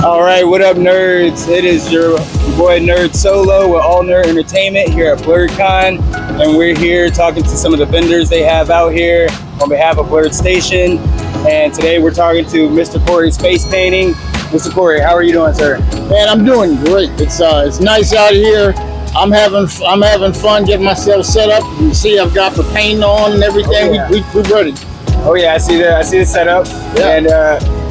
All right, what up, nerds? It is your boy Nerd Solo with All Nerd Entertainment here at BlurredCon, and we're here talking to some of the vendors they have out here on behalf of Blurred Station. And today we're talking to Mr. Corey's Face Painting. Mr. Corey, how are you doing, sir? Man, I'm doing great. It's nice out here. I'm having fun getting myself set up. You see, I've got the paint on and everything. Oh, yeah. We're ready. Oh yeah, I see the setup. Yeah. And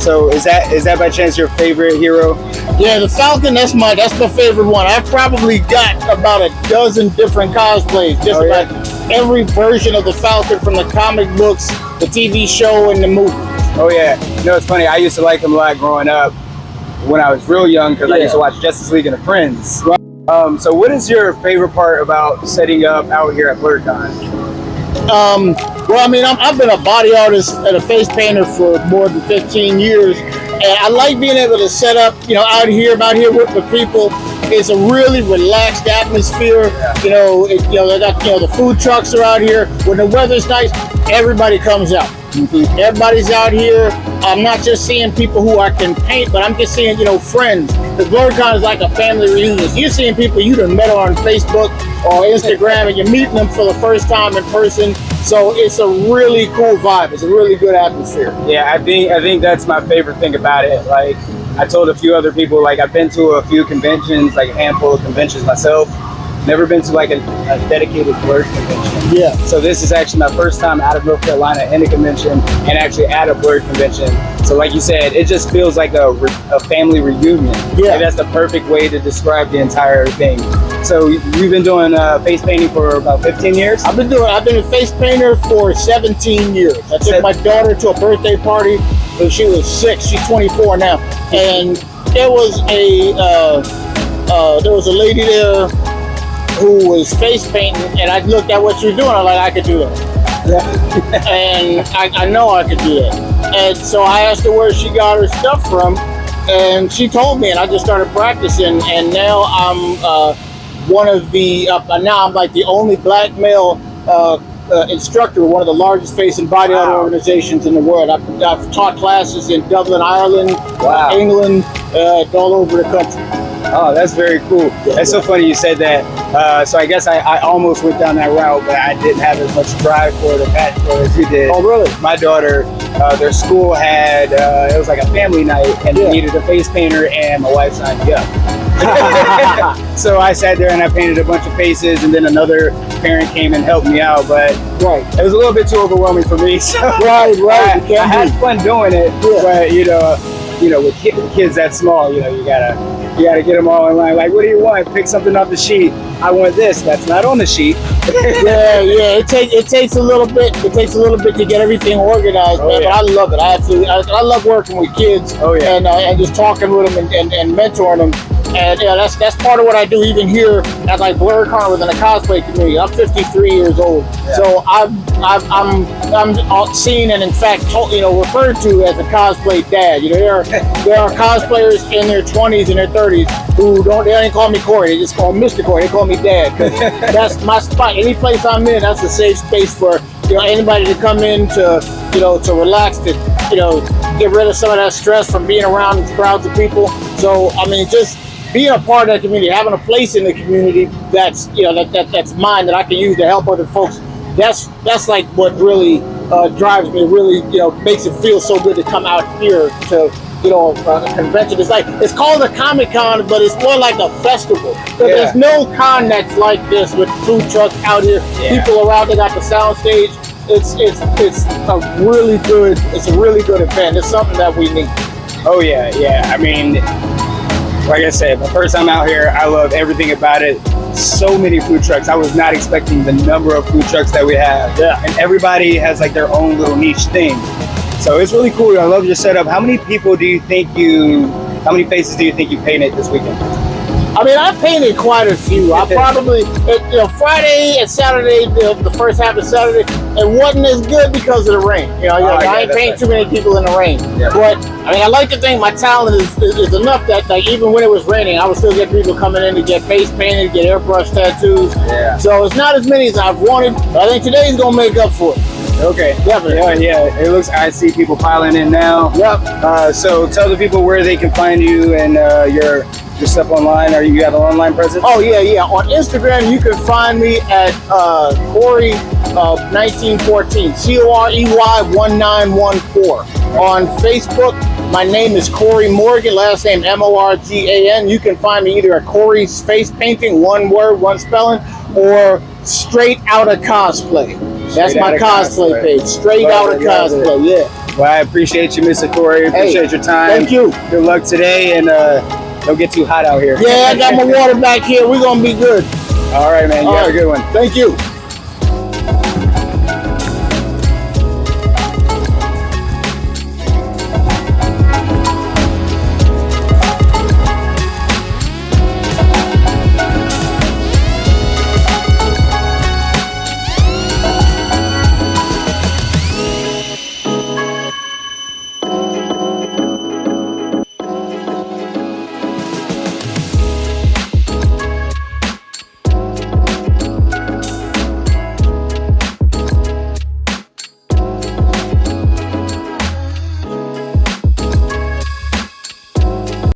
so is that by chance your favorite hero? Yeah, the Falcon. That's my favorite one. I've probably got about a dozen different cosplays. Just about every version of the Falcon, from the comic books, the TV show, and the movie. Oh yeah. You know, it's funny. I used to like him a lot growing up when I was real young, because I used to watch Justice League and the Friends. Right. So what is your favorite part about setting up out here at BlurredCon? Well, I mean, I've been a body artist and a face painter for more than 15 years, and I like being able to set up, out here with the people. It's a really relaxed atmosphere. Yeah. They got, the food trucks are out here. When the weather's nice, everybody comes out. Mm-hmm. Everybody's out here. I'm not just seeing people who I can paint, but I'm just seeing, friends. The BlurredCon is like a family reunion. You're seeing people you done met on Facebook or Instagram, and you're meeting them for the first time in person. So it's a really cool vibe. It's a really good atmosphere. Yeah, I think that's my favorite thing about it. Like, I told a few other people, like, I've been to a few conventions, like a handful of conventions myself. Never been to like a dedicated Blurred convention. Yeah. So this is actually my first time out of North Carolina in a convention, and actually at a Blurred convention. So like you said, it just feels like a family reunion. Yeah. And that's the perfect way to describe the entire thing. So you've been doing face painting for about 15 years? I've been a face painter for 17 years. I took my daughter to a birthday party when she was 6. She's 24 now. And there was a lady there who was face painting, and I looked at what she was doing. I was like, I could do that. Yeah. And I know I could do that. And so I asked her where she got her stuff from, and she told me, and I just started practicing. And now I'm now I'm like the only black male instructor of one of the largest face and body art organizations in the world. I've taught classes in Dublin, Ireland, England, all over the country. Oh, that's very cool. That's so funny you said that. So I guess I almost went down that route, but I didn't have as much drive for it as you did. Oh, really? My daughter, their school had, it was like a family night, and they needed a face painter, and my wife signed me up. So I sat there and I painted a bunch of faces, and then another parent came and helped me out, but it was a little bit too overwhelming for me. So right. I had fun doing it, but with kids that small, you gotta get them all in line. Like, what do you want? Pick something off the sheet. I want this. That's not on the sheet. Yeah. It takes a little bit. It takes a little bit to get everything organized, man. Yeah. But I love it. I love working with kids. Oh, yeah. And just talking with them and mentoring them. And that's part of what I do even here at like BlurredCon within the cosplay community. I'm 53 years old, so I'm seen and in fact referred to as a cosplay dad. There are cosplayers in their 20s and their 30s who they don't call me Corey. They just call me Mr. Corey. They call me Dad. That's my spot. Any place I'm in, that's a safe space for anybody to come in to relax, to get rid of some of that stress from being around crowds of people. So I mean, just being a part of that community, having a place in the community that's that's mine, that I can use to help other folks. That's like what really drives me. Really, makes it feel so good to come out here to a convention. It's called a Comic-Con, but it's more like a festival. So there's no con that's like this, with food trucks out here, people around. They got the sound stage. It's a really good event. It's something that we need. Oh yeah. I mean, like I said, the first time out here, I love everything about it. So many food trucks. I was not expecting the number of food trucks that we have. Yeah. And everybody has like their own little niche thing. So it's really cool. I love your setup. How many faces do you think you painted this weekend? I mean, I painted quite a few. I probably, Friday and Saturday, the first half of Saturday, it wasn't as good because of the rain. I ain't painting too many people in the rain. Yeah. But I mean, I like to think my talent is enough that like even when it was raining, I would still get people coming in to get face painted, get airbrush tattoos. Yeah. So it's not as many as I've wanted. But I think today's gonna make up for it. Okay. Definitely. Yeah. It looks. I see people piling in now. Yep. So tell the people where they can find you and your stuff online. Or you have an online presence? Oh yeah. On Instagram, you can find me at Corey 1914, Corey 1914. On Facebook, my name is Corey Morgan, last name Morgan. You can find me either at Corey's Face Painting, one word, one spelling, or Straight Outta Cosplay. That's my cosplay page. Straight Outta Cosplay. Yeah. Well, I appreciate you, Mr. Corey. Appreciate your time. Thank you. Good luck today, and don't get too hot out here. Yeah, I got my water back here. We're gonna be good. All right, man. You have a good one. Thank you.